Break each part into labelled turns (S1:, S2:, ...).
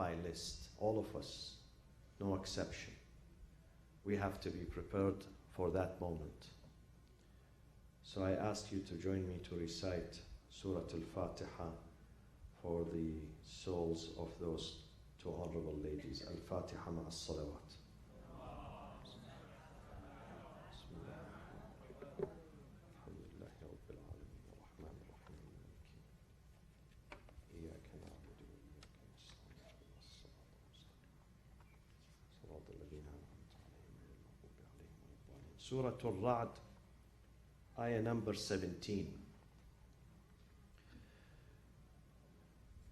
S1: by list, all of us, no exception. We have to be prepared for that moment. So I ask you to join me to recite Surah Al-Fatiha for the souls of those two honorable ladies. Al-Fatiha ma'a as-salawat. Surah Al-Ra'd, ayah number 17.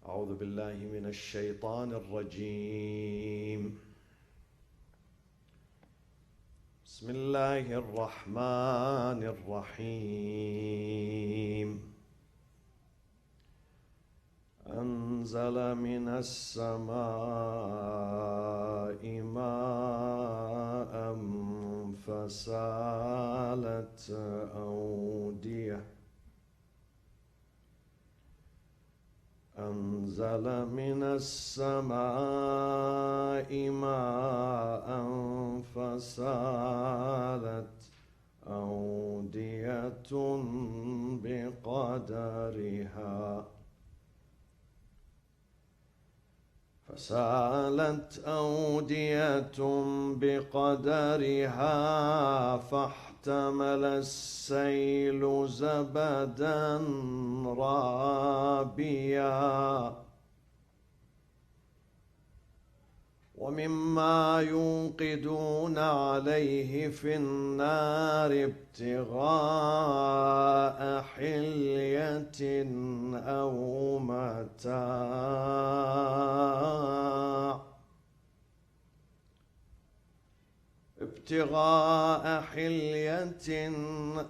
S1: أعوذ بالله من الشيطان الرجيم. بسم الله الرحمن الرحيم. أنزل من السماء ماء فسالت أودية. أنزل من السماء ماء فسالت أودية بقدرها فاحتمل السيل زبدا رابيا ومما يوقدون عليه في النار ابتغاء حلية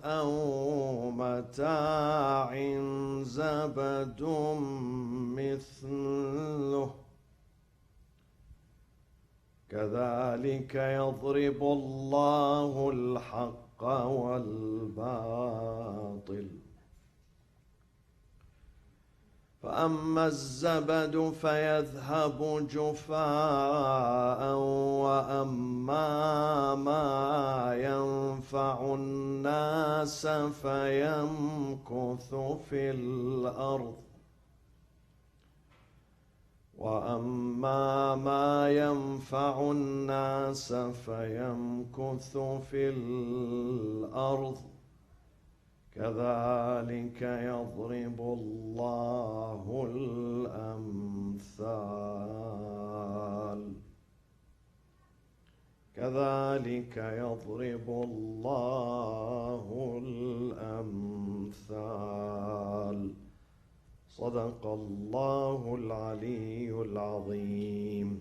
S1: أو متاع زبد مثله كذلك يضرب الله الحق والباطل فأما الزبد فيذهب جفاء وأما ما ينفع الناس فيمكث في الأرض كذلك يضرب الله الأمثال صدق الله العلي العظيم.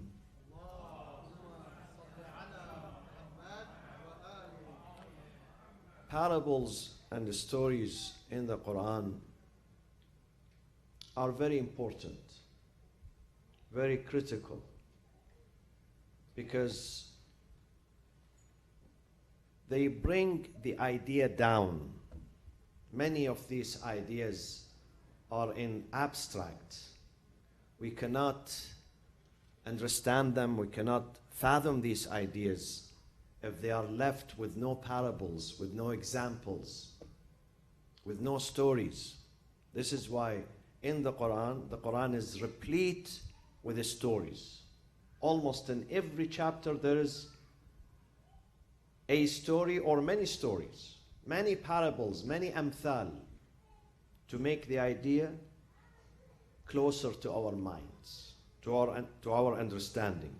S1: Parables and the stories in the Quran are very important, very critical, because they bring the idea down. Many of these ideas are in abstract. We cannot understand them, we cannot fathom these ideas if they are left with no parables, with no examples, with no stories. This is why in the Quran is replete with the stories. Almost in every chapter there is a story or many stories, many parables, many amthal, to make the idea closer to our minds, to our understanding.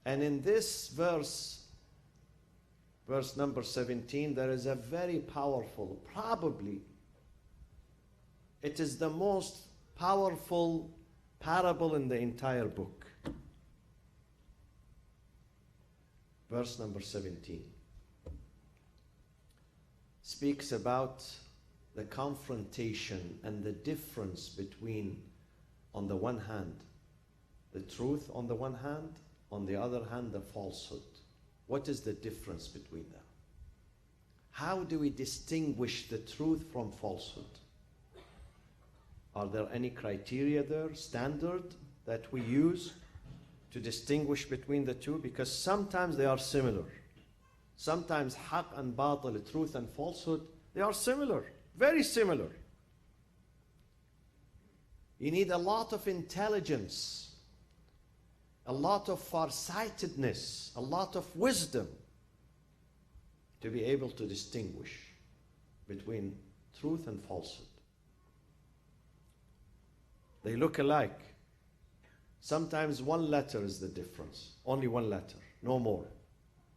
S1: And in this verse number 17, there is a very powerful, probably it is the most powerful parable in the entire book. Verse number 17 speaks about the confrontation and the difference between, on the one hand, the truth on the one hand, on the other hand, the falsehood. What is the difference between them? How do we distinguish the truth from falsehood? Are there any criteria there, standard, that we use to distinguish between the two? Because sometimes they are similar. Sometimes haq and batil, truth and falsehood, they are similar, very similar. You need a lot of intelligence, a lot of farsightedness, a lot of wisdom to be able to distinguish between truth and falsehood. They look alike. Sometimes one letter is the difference, only one letter, no more.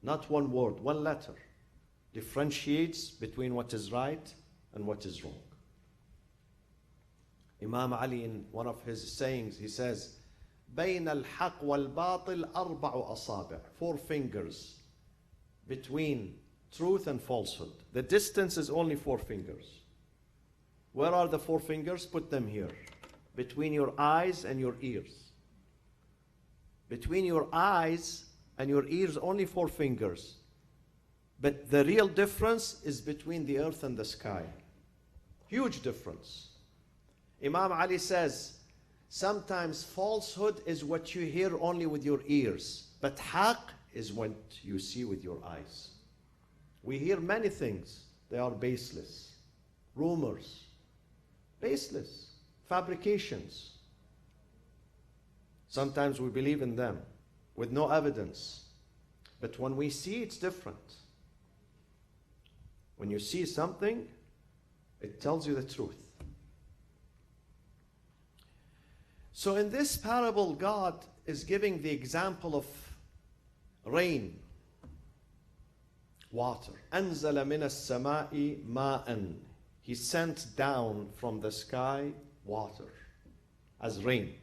S1: Not one word, one letter differentiates between what is right and what is wrong. Imam Ali, in one of his sayings, he says, بين الحق والباطل أربع أصابع. 4 fingers between truth and falsehood. The distance is only 4 fingers. Where are the 4 fingers? Put them here. Between your eyes and your ears. Between your eyes and your ears, only 4 fingers. But the real difference is between the earth and the sky. Huge difference. Imam Ali says, sometimes falsehood is what you hear only with your ears, but haq is what you see with your eyes. We hear many things, they are baseless. Rumors, baseless. Fabrications. Sometimes we believe in them with no evidence. But when we see, it's different. When you see something, it tells you the truth. So in this parable, God is giving the example of rain, water. أنزل من السماء ماء. He sent down from the sky water as rain.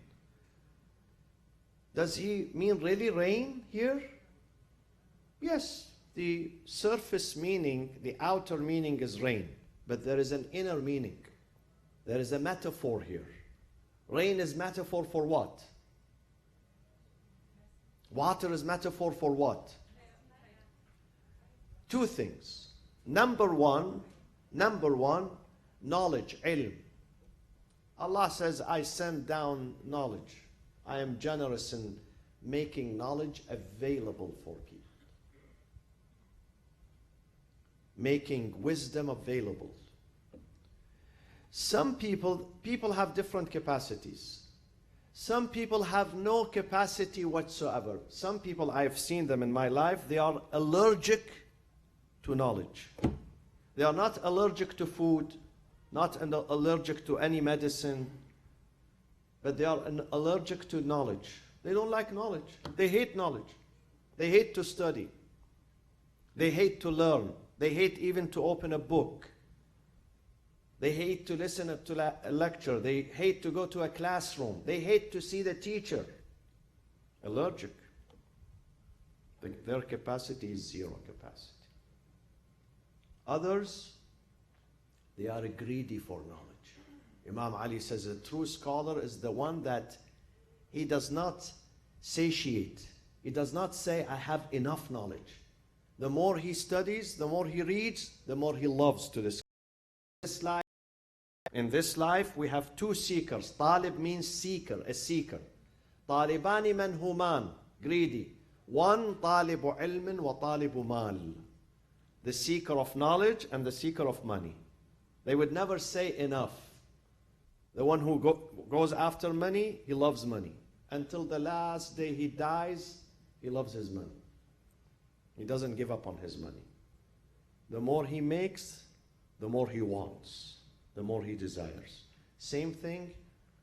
S1: Does he mean really rain here? Yes, the surface meaning, the outer meaning is rain, but there is an inner meaning. There is a metaphor here. Rain is metaphor for what? Water is metaphor for what? 2 things. Number one, knowledge, ilm. Allah says, I send down knowledge. I am generous in making knowledge available for people. Making wisdom available. Some people have different capacities. Some people have no capacity whatsoever. Some people, I've seen them in my life, they are allergic to knowledge. They are not allergic to food, not allergic to any medicine, but they are allergic to knowledge. They don't like knowledge. They hate knowledge. They hate to study. They hate to learn. They hate even to open a book. They hate to listen to a lecture. They hate to go to a classroom. They hate to see the teacher. Allergic. Their capacity is 0 capacity. Others, they are greedy for knowledge. Imam Ali says a true scholar is the one that he does not satiate. He does not say, I have enough knowledge. The more he studies, the more he reads, the more he loves to discover. In this life, we have 2 seekers. Talib means seeker, a seeker. Talibani manhuman, greedy. One, talibu ilmin wa talibu mal. The seeker of knowledge and the seeker of money. They would never say enough. The one who goes after money, he loves money. Until the last day he dies, he loves his money. He doesn't give up on his money. The more he makes, the more he wants, the more he desires. Same thing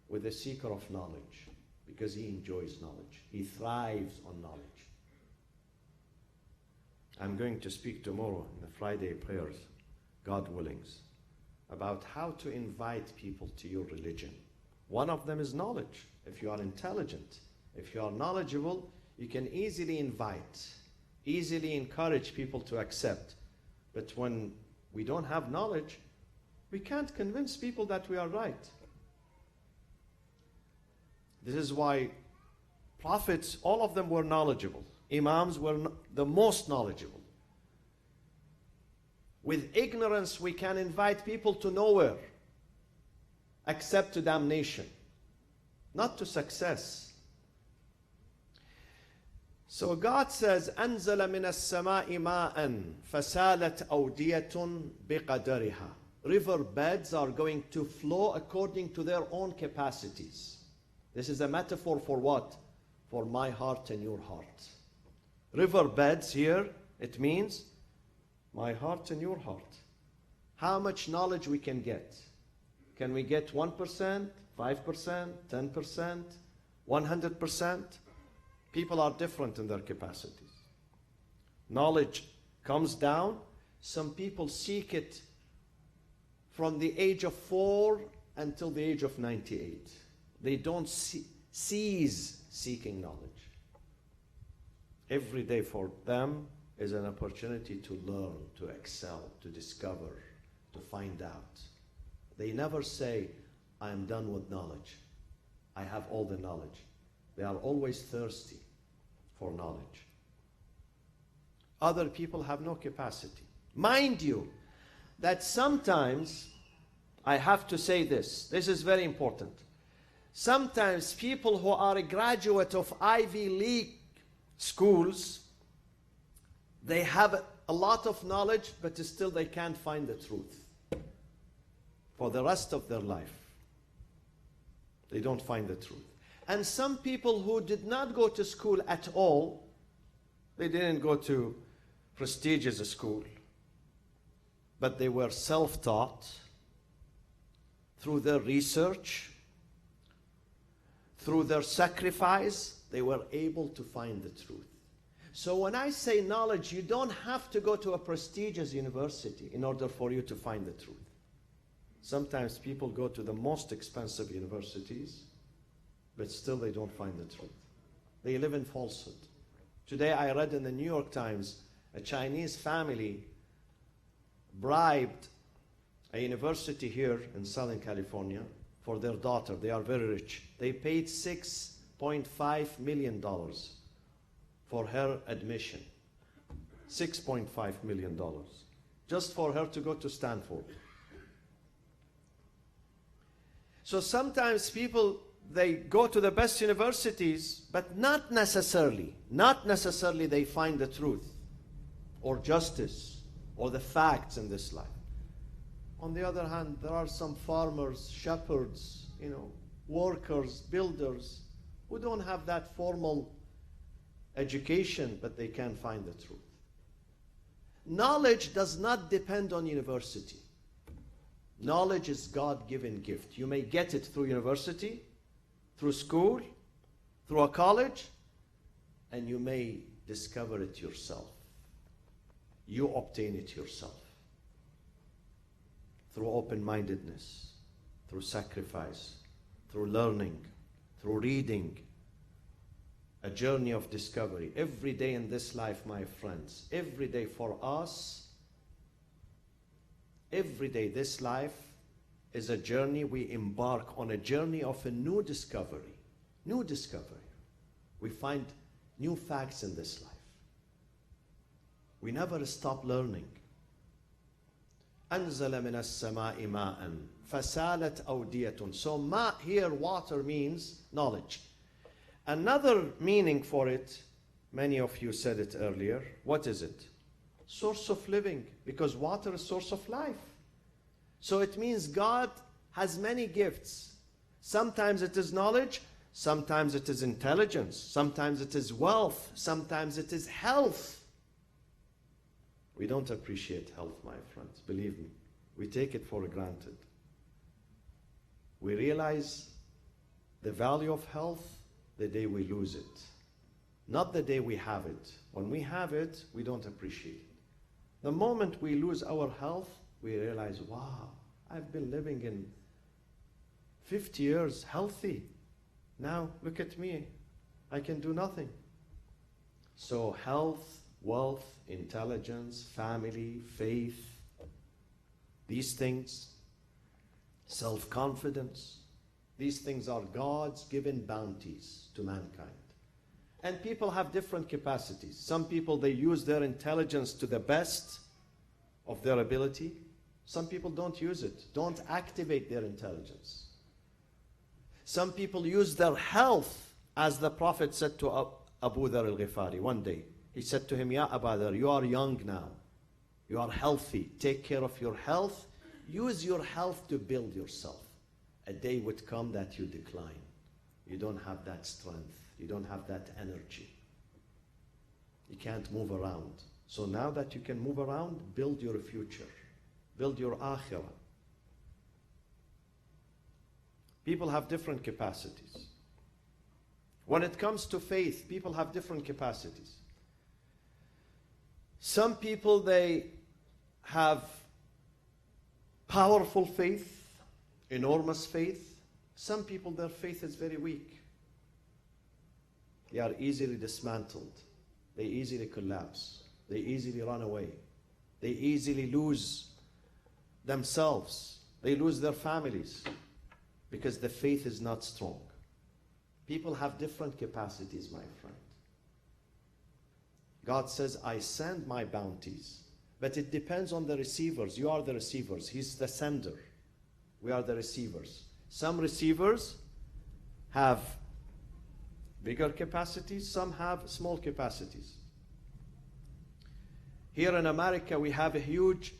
S1: with the seeker of knowledge, because he enjoys knowledge. He thrives on knowledge. I'm going to speak tomorrow in the Friday prayers, God willings, about how to invite people to your religion. One of them is knowledge. If you are intelligent, if you are knowledgeable, you can easily invite, easily encourage people to accept. But when we don't have knowledge, we can't convince people that we are right. This is why prophets, all of them were knowledgeable. Imams were the most knowledgeable. With ignorance, we can invite people to nowhere. except to damnation, not to success. So God says, أنزل من السماء ماء فسالت أودية بقدرها. River beds are going to flow according to their own capacities. This is a metaphor for what? For my heart and your heart. River beds here, it means my heart and your heart. How much knowledge we can get? Can we get 1%, 5%, 10%, 100%? People are different in their capacities. Knowledge comes down. Some people seek it from the age of 4 until the age of 98. They don't cease seeking knowledge. Every day for them is an opportunity to learn, to excel, to discover, to find out. They never say, I am done with knowledge. I have all the knowledge. They are always thirsty for knowledge. Other people have no capacity. Mind you, that sometimes, I have to say this is very important. Sometimes people who are a graduate of Ivy League schools, they have a lot of knowledge, but still they can't find the truth. For the rest of their life, they don't find the truth. And some people who did not go to school at all, they didn't go to prestigious school, but they were self-taught through their research, through their sacrifice, they were able to find the truth. So when I say knowledge, you don't have to go to a prestigious university in order for you to find the truth. Sometimes people go to the most expensive universities, but still they don't find the truth. They live in falsehood. Today I read in the New York Times, a Chinese family bribed a university here in Southern California for their daughter. They are very rich. They paid $6.5 million for her admission. $6.5 million. Just for her to go to Stanford. So sometimes people, they go to the best universities, but not necessarily they find the truth or justice or the facts in this life. On the other hand, there are some farmers, shepherds, workers, builders, who don't have that formal education, but they can find the truth. Knowledge does not depend on university. Knowledge is God-given gift. You may get it through university, through school, through a college, and you may discover it yourself. You obtain it yourself. Through open-mindedness, through sacrifice, through learning, through reading, a journey of discovery. Every day in this life, my friends, every day for us, every day this life is a journey. We embark on a journey of a new discovery. New discovery. We find new facts in this life. We never stop learning. أنزل من السماء ماء فسالت أودية. So ma here, water, means knowledge. Another meaning for it, many of you said it earlier. What is it? Source of living, because water is source of life. So it means God has many gifts. Sometimes it is knowledge, sometimes it is intelligence, sometimes it is wealth, sometimes it is health. We don't appreciate health, my friends, believe me. We take it for granted. We realize the value of health the day we lose it, not the day we have it. When we have it, we don't appreciate it. The moment we lose our health, we realize, wow, I've been living in 50 years healthy. Now, look at me. I can do nothing. So health, wealth, intelligence, family, faith, these things, self-confidence, these things are God's given bounties to mankind. And people have different capacities. Some people, they use their intelligence to the best of their ability. Some people don't use it, don't activate their intelligence. Some people use their health, as the Prophet said to Abu Dhar al-Ghifari one day. He said to him, Ya Abu Dhar, you are young now. You are healthy. Take care of your health. Use your health to build yourself. A day would come that you decline. You don't have that strength. You don't have that energy. You can't move around. So now that you can move around, build your future. Build your akhirah. People have different capacities. When it comes to faith, people have different capacities. Some people, they have powerful faith, enormous faith. Some people, their faith is very weak. They are easily dismantled. They easily collapse. They easily run away. They easily lose themselves. They lose their families because the faith is not strong. People have different capacities, my friend. God says, I send my bounties, but it depends on the receivers. You are the receivers. He's the sender. We are the receivers. Some receivers have bigger capacities, some have small capacities. Here in America, we have a huge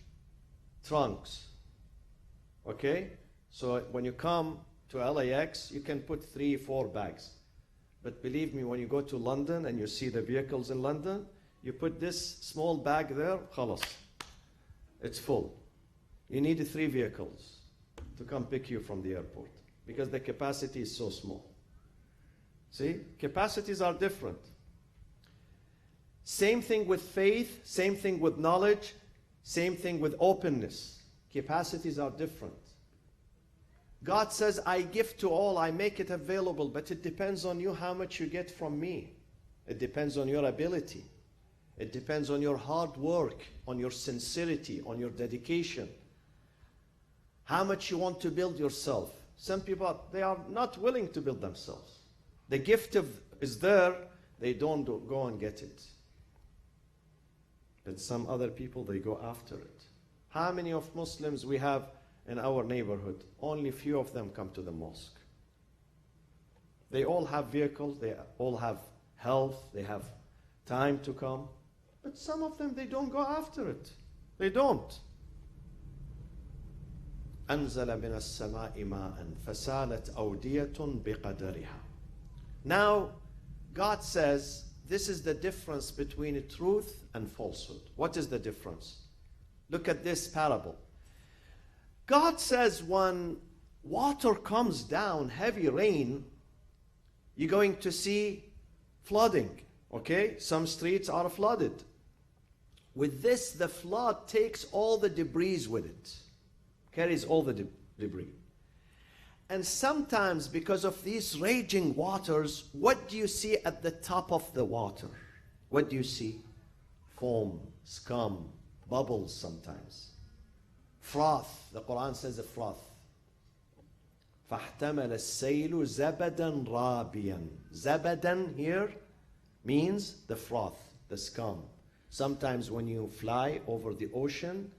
S1: trunks. Okay? So when you come to LAX, you can put 3, 4 bags. But believe me, when you go to London and you see the vehicles in London, you put this small bag there, khalas. It's full. You need 3 vehicles to come pick you from the airport because the capacity is so small. See, capacities are different. Same thing with faith, same thing with knowledge, same thing with openness. Capacities are different. God says, I give to all, I make it available, but it depends on you how much you get from me. It depends on your ability. It depends on your hard work, on your sincerity, on your dedication. How much you want to build yourself. Some people, they are not willing to build themselves. The gift is there, they don't go and get it. But some other people, they go after it. How many of Muslims we have in our neighborhood? Only few of them come to the mosque. They all have vehicles, they all have health, they have time to come. But some of them, they don't go after it. They don't. أنزل من السماء ماء فسالت أودية بقدرها. Now, God says, this is the difference between truth and falsehood. What is the difference? Look at this parable. God says when water comes down, heavy rain, you're going to see flooding. Okay? Some streets are flooded. With this, the flood takes all the debris with it. Carries all the debris. And sometimes, because of these raging waters, what do you see at the top of the water? What do you see? Foam, scum, bubbles sometimes. Froth. The Quran says a froth. فَاحْتَمَلَ السَّيْلُ زَبَدًا رَابِيًا. Zabadan here means the froth, the scum. Sometimes when you fly over the ocean,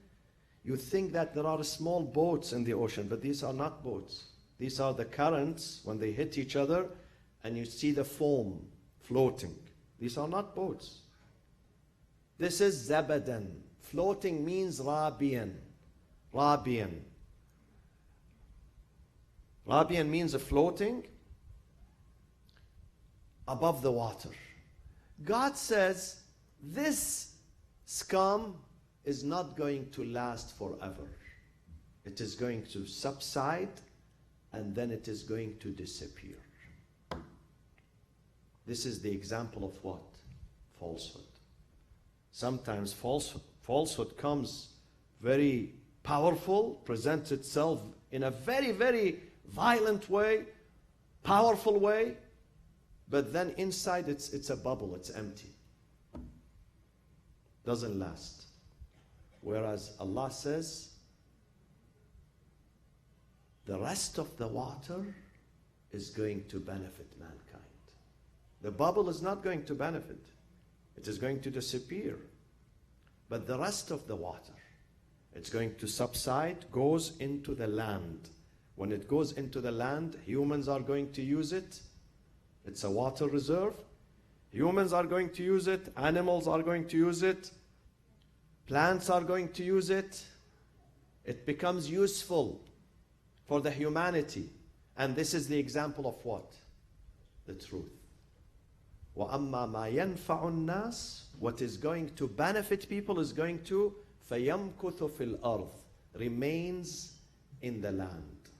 S1: you think that there are small boats in the ocean, but these are not boats. These are the currents when they hit each other and you see the foam floating. These are not boats. This is zabadan. Floating means rabian. Rabian. Rabian means a floating above the water. God says this scum is not going to last forever. It is going to subside and then it is going to disappear. This is the example of what? Falsehood. Sometimes falsehood comes very powerful, presents itself in a very, very violent way, powerful way, but then inside it's a bubble, it's empty. Doesn't last. Whereas Allah says, the rest of the water is going to benefit mankind. The bubble is not going to benefit. It is going to disappear. But the rest of the water, it's going to subside, goes into the land. When it goes into the land, humans are going to use it. It's a water reserve. Humans are going to use it. Animals are going to use it. Plants are going to use it. It becomes useful for the humanity. And this is the example of what? The truth. وَأَمَّا مَا يَنْفَعُ النَّاسِ, what is going to benefit people is going to فَيَمْكُثُ فِي الْأَرْضِ, remains in the land,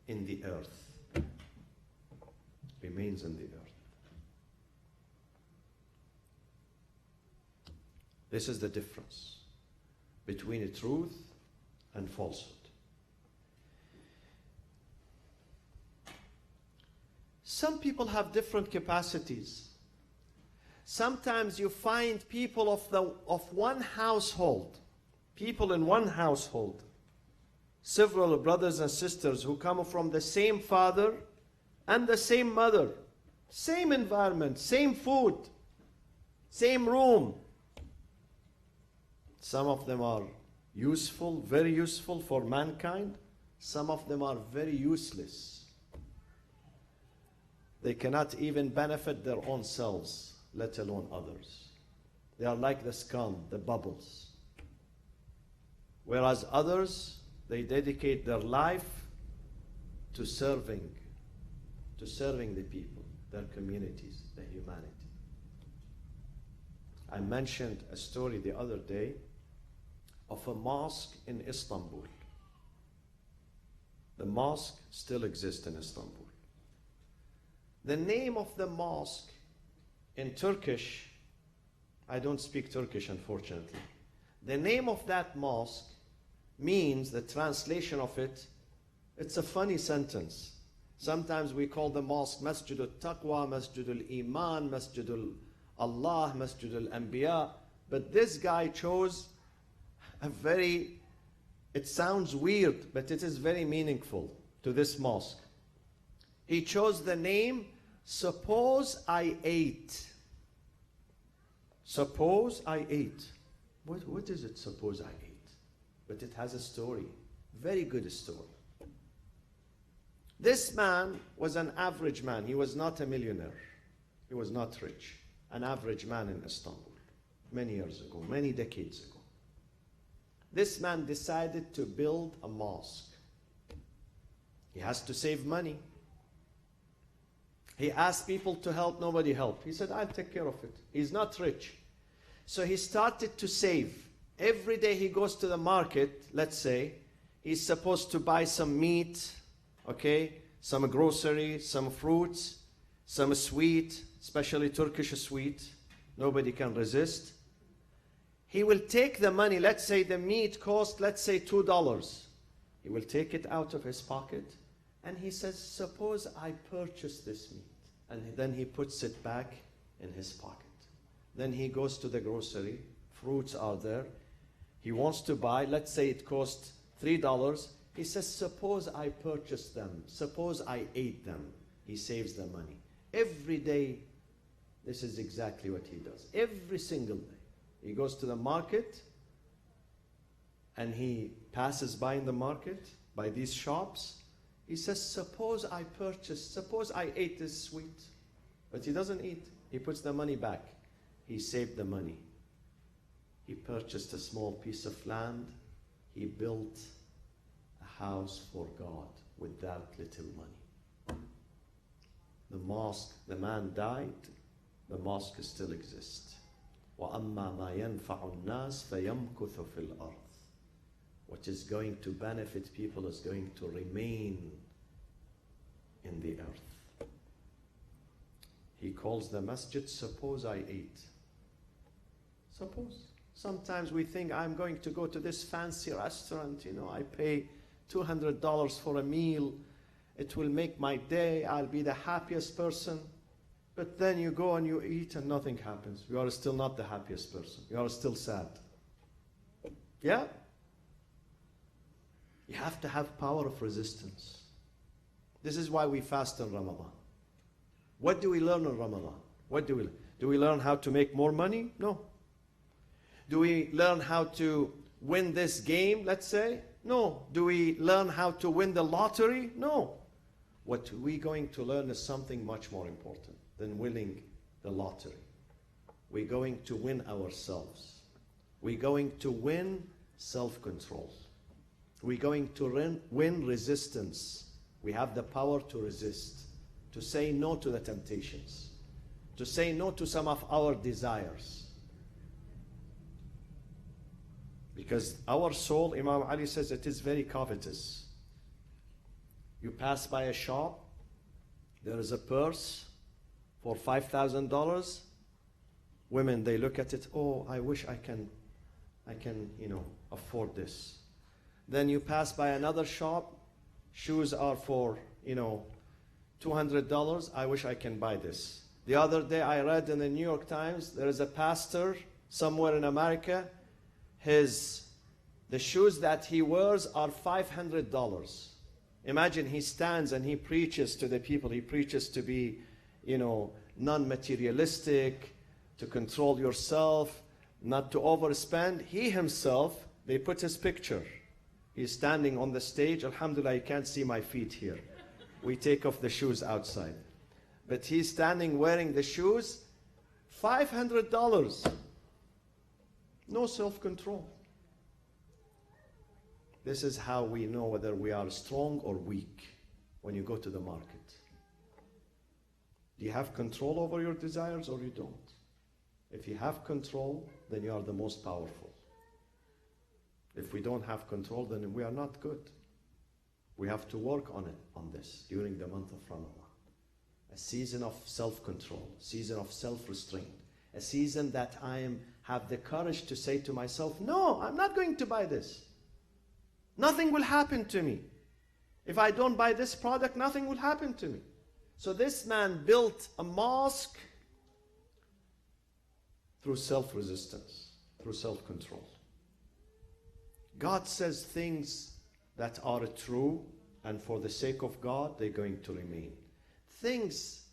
S1: in the earth. Remains in the earth. This is the difference between truth and falsehood. Some people have different capacities. Sometimes you find people of one household, people in one household, several brothers and sisters who come from the same father and the same mother, same environment, same food, same room. Some of them are useful, very useful for mankind. Some of them are very useless. They cannot even benefit their own selves, let alone others. They are like the scum, the bubbles. Whereas others, they dedicate their life to serving the people, their communities, the humanity. I mentioned a story the other day of a mosque in Istanbul. The mosque still exists in Istanbul. The name of the mosque in Turkish, I don't speak Turkish unfortunately. The name of that mosque means, the translation of it, it's a funny sentence. Sometimes we call the mosque Masjid al-Taqwa, Masjid al-Iman, Masjid al-Allah, Masjid al-Anbiya. But this guy chose a very, it sounds weird, but it is very meaningful to this mosque. He chose the name, Suppose I Ate. Suppose I ate. What is it, suppose I ate? But it has a story, very good story. This man was an average man. He was not a millionaire. He was not rich. An average man in Istanbul, many years ago, many decades ago. This man decided to build a mosque. He has to save money. He asked people to help, nobody helped. He said, I'll take care of it. He's not rich. So he started to save. Every day he goes to the market, let's say, he's supposed to buy some meat, okay, some grocery, some fruits, some sweet, especially Turkish sweet. Nobody can resist. He will take the money, let's say the meat cost, let's say $2. He will take it out of his pocket and he says, suppose I purchase this meat. And then he puts it back in his pocket. Then he goes to the grocery, fruits are there. He wants to buy, let's say it costs $3. He says, suppose I purchase them, suppose I ate them. He saves the money. Every day, this is exactly what he does. Every single day. He goes to the market and he passes by in the market, by these shops. He says, suppose I purchased, suppose I ate this sweet. But he doesn't eat. He puts the money back. He saved the money. He purchased a small piece of land. He built a house for God with that little money. The mosque, the man died. The mosque still exists. وَأَمَّا مَا يَنْفَعُ النَّاسِ فَيَمْكُثُ فِي الْأَرْضِ. What is going to benefit people is going to remain in the earth. He calls the masjid, suppose I ate. Suppose. Sometimes we think, I'm going to go to this fancy restaurant, you know, I pay $200 for a meal. It will make my day. I'll be the happiest person. But then you go and you eat and nothing happens. You are still not the happiest person. You are still sad. Yeah? You have to have power of resistance. This is why we fast in Ramadan. What do we learn in Ramadan? What do we learn? Do we learn how to make more money? No. Do we learn how to win this game, let's say? No. Do we learn how to win the lottery? No. What we're going to learn is something much more important than winning the lottery. We're going to win ourselves. We're going to win self-control. We're going to win resistance. We have the power to resist, to say no to the temptations, to say no to some of our desires. Because our soul, Imam Ali says, it is very covetous. You pass by a shop, there is a purse for $5,000. Women, they look at it, oh, I wish I can, afford this. Then you pass by another shop, shoes are for, $200. I wish I can buy this. The other day I read in the New York Times, there is a pastor somewhere in America, the shoes that he wears are $500. Imagine he stands and he preaches to the people. He preaches to be, non-materialistic, to control yourself, not to overspend. He himself, they put his picture. He's standing on the stage. Alhamdulillah, you can't see my feet here. We take off the shoes outside. But he's standing wearing the shoes, $500. No self-control. This is how we know whether we are strong or weak when you go to the market. Do you have control over your desires or you don't? If you have control, then you are the most powerful. If we don't have control, then we are not good. We have to work on this during the month of Ramadan. A season of self-control, a season of self-restraint, a season that I have the courage to say to myself, no, I'm not going to buy this. Nothing will happen to me. If I don't buy this product, nothing will happen to me. So this man built a mosque through self-resistance, through self-control. God says things that are true, and for the sake of God, they're going to remain. Things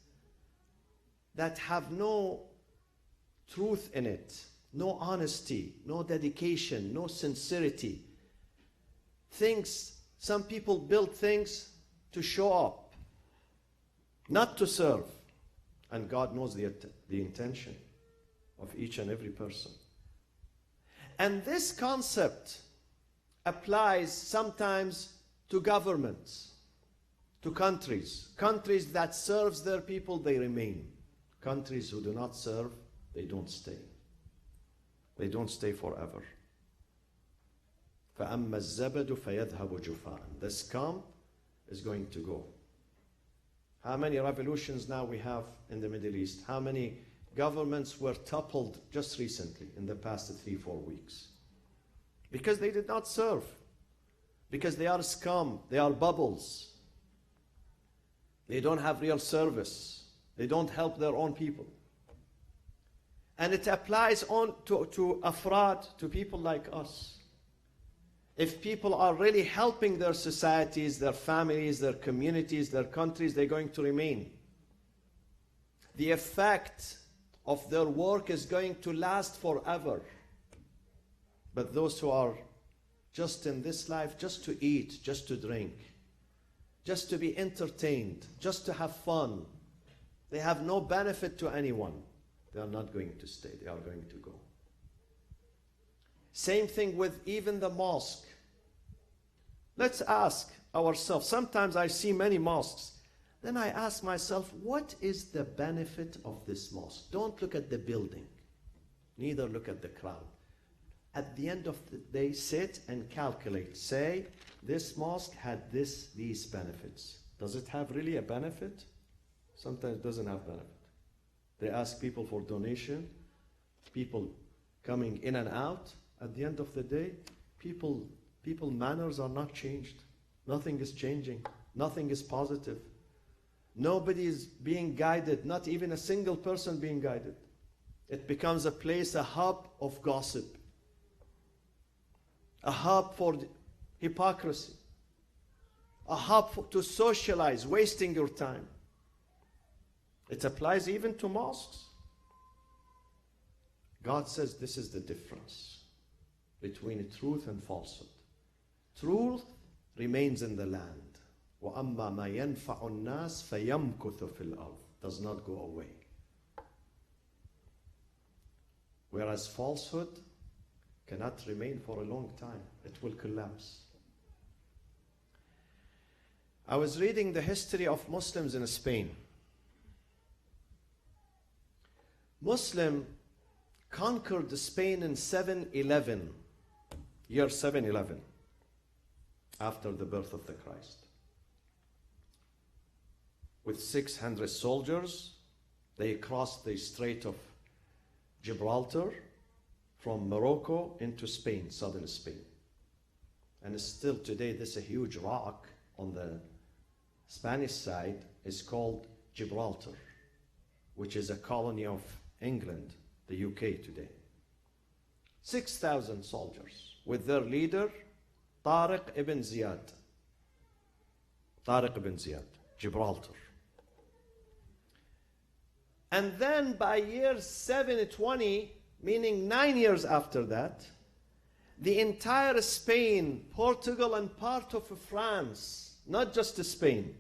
S1: that have no truth in it, no honesty, no dedication, no sincerity. Some people build things to show up, not to serve. And God knows the intention of each and every person. And this concept applies sometimes to governments, to countries. Countries that serve their people, they remain. Countries who do not serve, they don't stay. They don't stay forever. فَأَمَّا الزَّبَدُ فَيَذْهَبُ جُفَاءً. The scum is going to go. How many revolutions now we have in the Middle East? How many governments were toppled just recently in the past 3-4 weeks? Because they did not serve. Because they are scum. They are bubbles. They don't have real service. They don't help their own people. And it applies on to afraad, to people like us. If people are really helping their societies, their families, their communities, their countries, they're going to remain. The effect of their work is going to last forever. But those who are just in this life, just to eat, just to drink, just to be entertained, just to have fun, they have no benefit to anyone. They are not going to stay. They are going to go. Same thing with even the mosque. Let's ask ourselves. Sometimes I see many mosques. Then I ask myself, what is the benefit of this mosque? Don't look at the building. Neither look at the crowd. At the end of the day, sit and calculate. Say, this mosque had these benefits. Does it have really a benefit? Sometimes it doesn't have benefit. They ask people for donation, people coming in and out. At the end of the day, people manners are not changed. Nothing is changing. Nothing is positive. Nobody is being guided, not even a single person being guided. It becomes a place, a hub of gossip, a hub for hypocrisy, a hub to socialize, wasting your time. It applies even to mosques. God says this is the difference between truth and falsehood. truth remains in the land. وَأَمَّا مَا يَنْفَعُ النَّاسِ فَيَمْكُثُ فِي الْأَرْضِ, does not go away. Whereas falsehood cannot remain for a long time. It will collapse. I was reading the history of Muslims in Spain. Muslim conquered Spain in 711, year 711, after the birth of the Christ. With 600 soldiers, they crossed the Strait of Gibraltar from Morocco into Spain, southern Spain. And still today, this a huge rock on the Spanish side is called Gibraltar, which is a colony of England, the UK today. 6,000 soldiers with their leader, Tariq ibn Ziyad. Tariq ibn Ziyad, Gibraltar. And then by year 720, meaning 9 years after that, the entire Spain, Portugal, and part of France, not just Spain,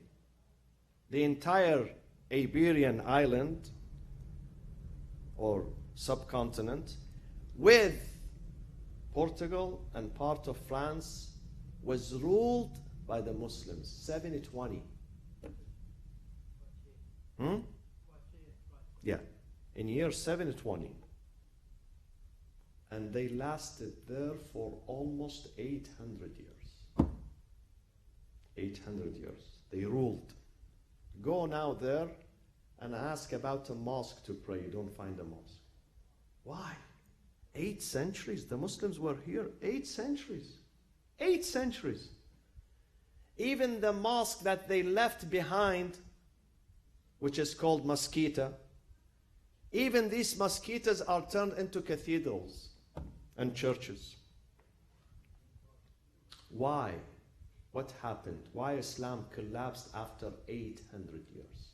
S1: the entire Iberian island or subcontinent, with Portugal and part of France, was ruled by the Muslims. 720. Yeah, in year 720. And they lasted there for almost 800 years. 800 years. They ruled. Go now there and ask about a mosque to pray. You don't find a mosque. Why? 8 centuries. The Muslims were here 8 centuries. 8 centuries. Even the mosque that they left behind, which is called Mesquita, even these mosquitos are turned into cathedrals and churches. Why? What happened? Why Islam collapsed after 800 years?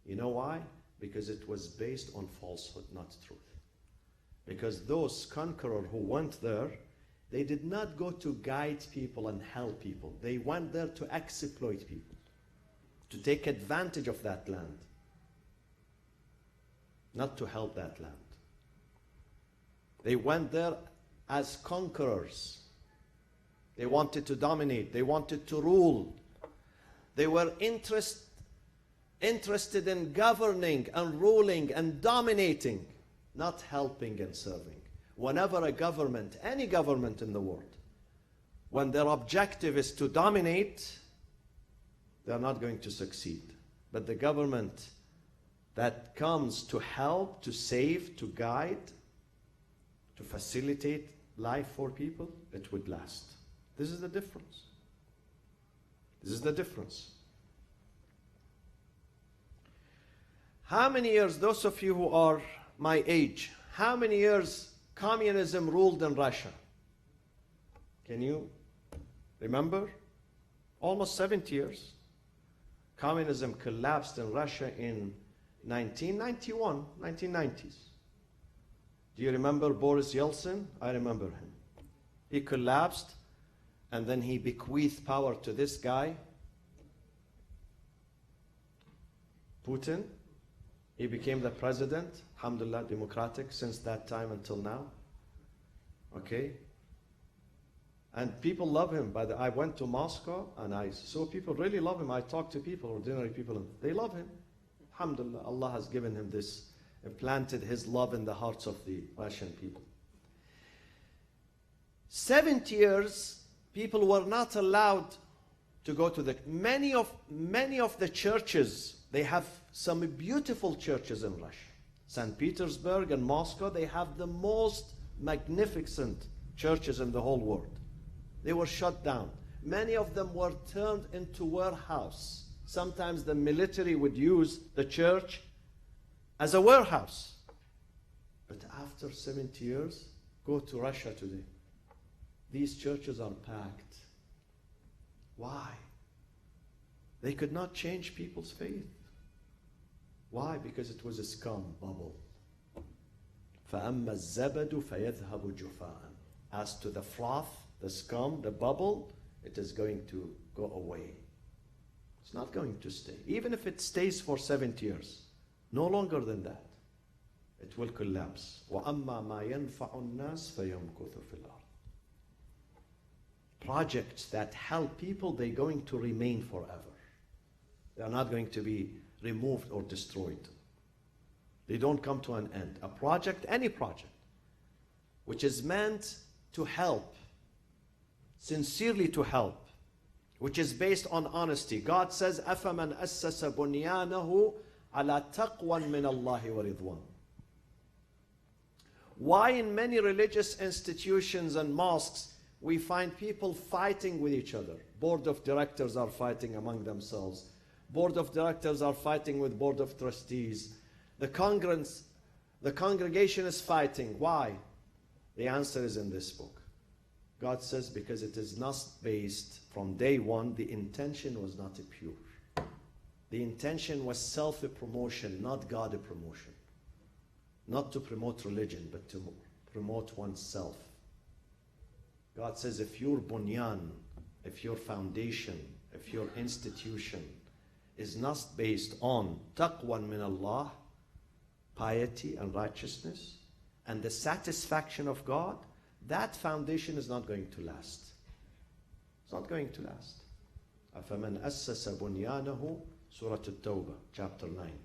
S1: You know why? Because it was based on falsehood, not truth. Because those conquerors who went there, they did not go to guide people and help people. They went there to exploit people, to take advantage of that land, not to help that land. They went there as conquerors. They wanted to dominate. They wanted to rule. They were interested in governing and ruling and dominating, not helping and serving. Whenever a government, any government in the world, when their objective is to dominate, they're not going to succeed. But the government that comes to help, to save, to guide, to facilitate life for people, it would last. This is the difference. This is the difference. How many years, those of you who are my age, how many years communism ruled in Russia? Can you remember? Almost 70 years. Communism collapsed in Russia in 1991, 1990s. Do you remember Boris Yeltsin? I remember him. He collapsed, and then he bequeathed power to this guy, Putin. He became the president, alhamdulillah, democratic, since that time until now. Okay? And people love him. I went to Moscow, and I saw people really love him. I talked to people, ordinary people, and they love him. Alhamdulillah, Allah has given him this, planted his love in the hearts of the Russian people. 70 years, people were not allowed to go to the... Many of the churches, they have some beautiful churches in Russia. St. Petersburg and Moscow, they have the most magnificent churches in the whole world. They were shut down. Many of them were turned into warehouse. Sometimes the military would use the church as a warehouse. But after 70 years, go to Russia today. These churches are packed. Why? They could not change people's faith. Why? Because it was a scum bubble. فَأَمَّا الزَّبَدُ فَيَذْهَبُ جُفَاءً. As to the froth, the scum, the bubble, it is going to go away. It's not going to stay. Even if it stays for 70 years, no longer than that, it will collapse. وَأَمَّا مَا يَنْفَعُ النَّاسِ فَيَمْكُثُ فِي الْأَرْضِ. Projects that help people, they're going to remain forever. They're not going to be removed or destroyed. They don't come to an end. A project, any project, which is meant to help, sincerely to help, which is based on honesty. God says, أَفَمَنْ أَسَّسَ بُنْيَانَهُ عَلَى تَقْوًا مِنَ اللَّهِ وَرِضْوَانٍ. Why in many religious institutions and mosques we find people fighting with each other? Board of directors are fighting among themselves. Board of directors are fighting with board of trustees. The congregation is fighting. Why? The answer is in this book. God says, because it is not based from day one, the intention was not pure. The intention was self-promotion, not God-promotion. Not to promote religion, but to promote oneself. God says, if your bunyan, if your foundation, if your institution is not based on taqwan min Allah, piety and righteousness, and the satisfaction of God, that foundation is not going to last. It's not going to last. أَفَمَنْ أَسَّسَ بُنْيَانَهُ Surah At-Tawbah, chapter 9.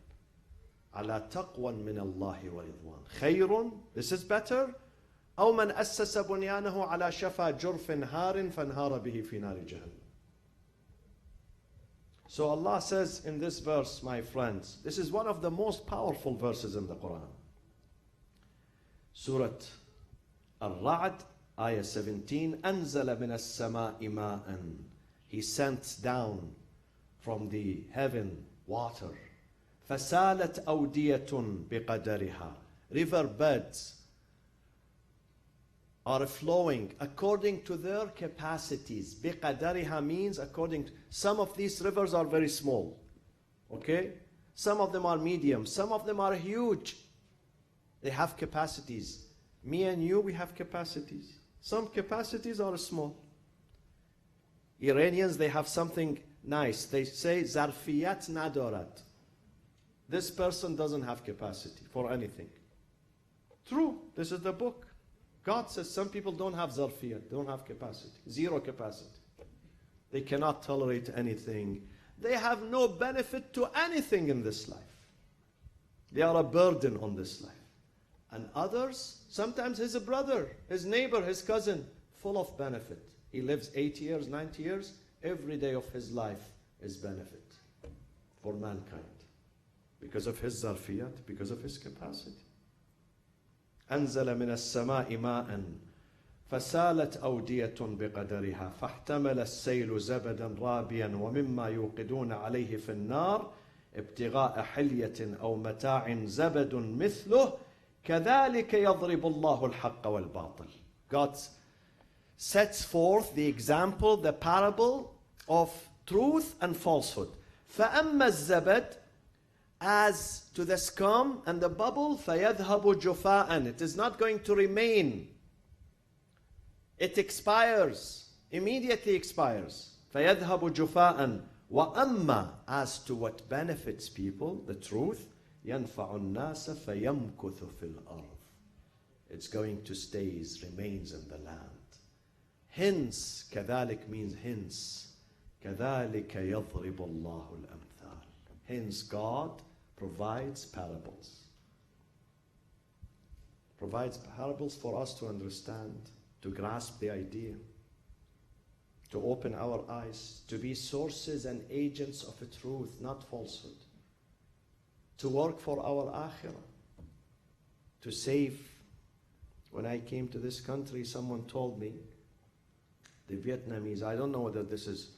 S1: عَلَى تَقْوًا مِنَ اللَّهِ وَرِضْوَانٍ خَيْرٌ, this is better. أَوْ مَنْ أَسَّسَ بُنْيَانَهُ عَلَى شَفَى جُرْفٍ هَارٍ فَانْهَارَ بِهِ فِي نَارِ جَهَنَّمَ. So Allah says in this verse, my friends, this is one of the most powerful verses in the Quran. Surah Al-Ra'd, ayah 17, أَنزَلَ مِنَ السَّمَاءِ مَاءً. He sent down from the heaven water. فَسَالَتْ أَوْدِيَةٌ بِقَدَرِهَا. River beds are flowing according to their capacities. بِقَدَرِهَا means according to... Some of these rivers are very small. Okay? Some of them are medium. Some of them are huge. They have capacities. Me and you, we have capacities. Some capacities are small. Iranians, they have something nice. They say, zarfiyat nadorat. This person doesn't have capacity for anything. True, this is the book. God says some people don't have zarfiyat, don't have capacity, zero capacity. They cannot tolerate anything. They have no benefit to anything in this life. They are a burden on this life. And others, sometimes his brother, his neighbor, his cousin, full of benefit. He lives 80 years, 90 years. Every day of his life is benefit for mankind. Because of his zarfiyat, because of his capacity. أنزل من السماء ماء فسالت أودية بقدرها فاحتمل السيل زبدا رابيا ومما يوقدون عليه في النار ابتغاء حلية أو متاع زبد مثله كذلك يضرب الله الحق والباطل. God sets forth the example, the parable of truth and falsehood. فأما الزبد, as to the scum and the bubble, فَيَذْهَبُ جُفَاءً. It is not going to remain. It expires, immediately expires. فَيَذْهَبُ جُفَاءً وَأَمَّا, as to what benefits people, the truth, يَنْفَعُ النَّاسَ فَيَمْكُثُ فِي الْأَرْضِ. It's going to stay, remains in the land. Hence, كذلك means hence. كذلك يضرب الله الأمثال. Hence, God provides parables. Provides parables for us to understand, to grasp the idea, to open our eyes, to be sources and agents of truth, not falsehood, to work for our akhirah, to save. When I came to this country, someone told me, the Vietnamese, I don't know whether this is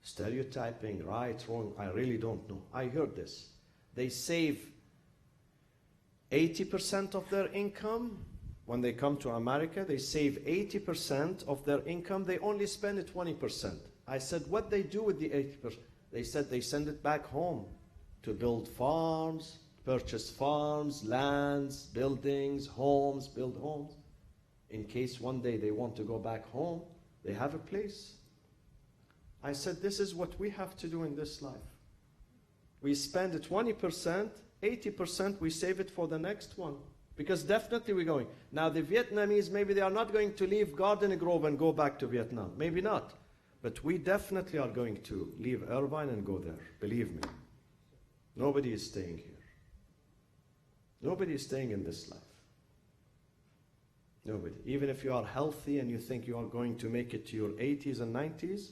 S1: stereotyping, right, wrong, I really don't know. I heard this. They save 80% of their income. When they come to America, they save 80% of their income. They only spend 20%. I said, what they do with the 80%? They said they send it back home to build farms, purchase farms, lands, buildings, homes, build homes. In case one day they want to go back home, they have a place. I said, this is what we have to do in this life. We spend 20%, 80% we save it for the next one. Because definitely we're going. Now the Vietnamese, maybe they are not going to leave Garden Grove and go back to Vietnam. Maybe not. But we definitely are going to leave Irvine and go there. Believe me. Nobody is staying here. Nobody is staying in this life. Nobody. Even if you are healthy and you think you are going to make it to your 80s and 90s,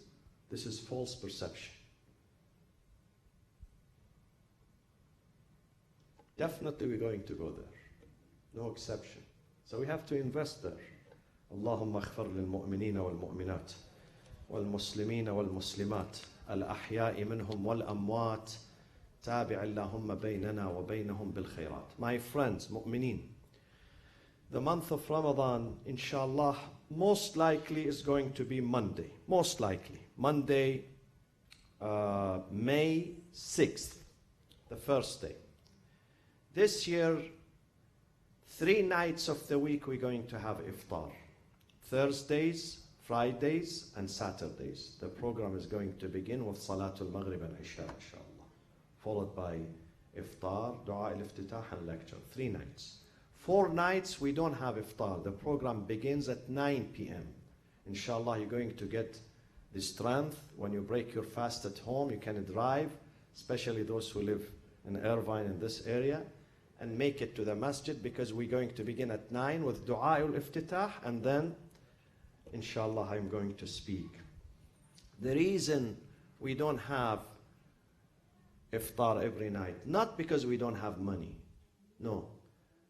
S1: this is false perception. Definitely we're going to go there. No exception. So we have to invest there. اللهم اغفر للمؤمنين والمؤمنات والمسلمين والمسلمات الأحياء منهم والأموات تابع اللهم بيننا وبينهم بالخيرات. My friends, mu'mineen, the month of Ramadan, inshallah, most likely is going to be Monday. Most likely. Monday, May 6th, the first day. This year, 3 nights of the week we're going to have iftar. Thursdays, Fridays, and Saturdays. The program is going to begin with Salatul Maghrib and Isha, inshallah. Followed by iftar, dua al-iftitah, and lecture. 3 nights. 4 nights we don't have iftar. The program begins at 9 p.m. Inshallah, you're going to get the strength. When you break your fast at home, you can drive, especially those who live in Irvine in this area, and make it to the masjid, because we're going to begin at 9 with dua al-iftitah, and then inshallah I'm going to speak. The reason we don't have iftar every night, not because we don't have money, no,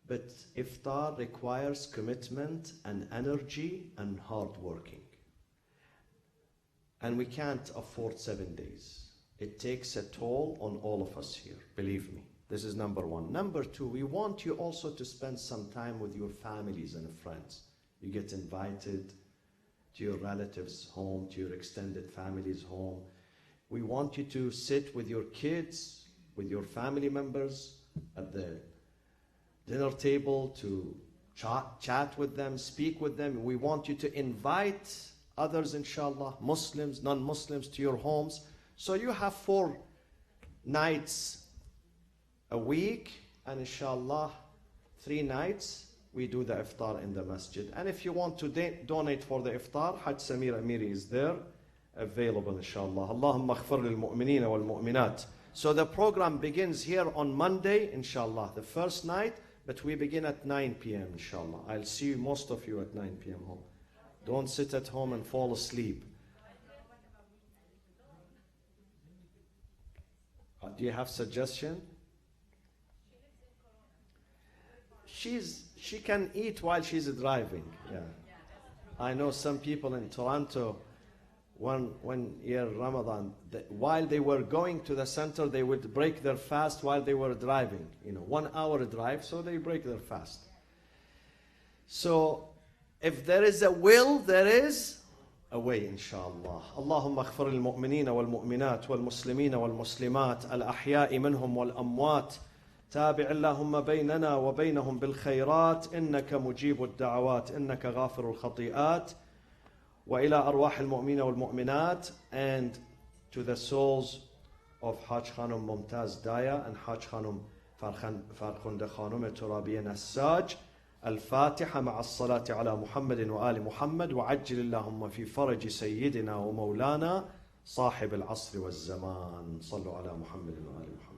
S1: but iftar requires commitment and energy and hard working, and we can't afford 7 days. It takes a toll on all of us here, believe me. This is number one. Number two, we want you also to spend some time with your families and friends. You get invited to your relatives' home, to your extended family's home. We want you to sit with your kids, with your family members at the dinner table, to chat with them, speak with them. We want you to invite others, inshallah, Muslims, non-Muslims, to your homes. So you have 4 nights a week, and inshallah 3 nights we do the iftar in the masjid. And if you want to donate for the iftar, Hajj Samir Amiri is there, available inshallah. Allahumma aghfir lil mu'minina wal mu'minat. So the program begins here on Monday, inshallah, the first night, but we begin at 9 p.m. inshallah. I'll see most of you at 9 p.m. home. Don't sit at home and fall asleep. Do you have suggestion? She can eat while she's driving. Yeah, I know some people in Toronto. One year Ramadan, while they were going to the center, they would break their fast while they were driving. 1 hour drive, so they break their fast. So, if there is a will, there is a way, inshallah. Allahumma aghfir lil mu'minina wal mu'minat wal muslimina wal muslimat al ahya'i minhum wal amwat. تابع اللهم بيننا وبينهم بالخيرات إنك مجيب الدعوات إنك غافر الخطيئات وإلى أرواح المؤمنين والمؤمنات, and to the souls of Hajj Khanum Mumtaz Daya and Hajj Khanum Farkhunda Khanum Turabiya Nassaj. الفاتحة مع الصلاة على محمد وآل محمد وعجل اللهم في فرج سيدنا ومولانا صاحب العصر والزمان. صلوا على محمد وآل محمد.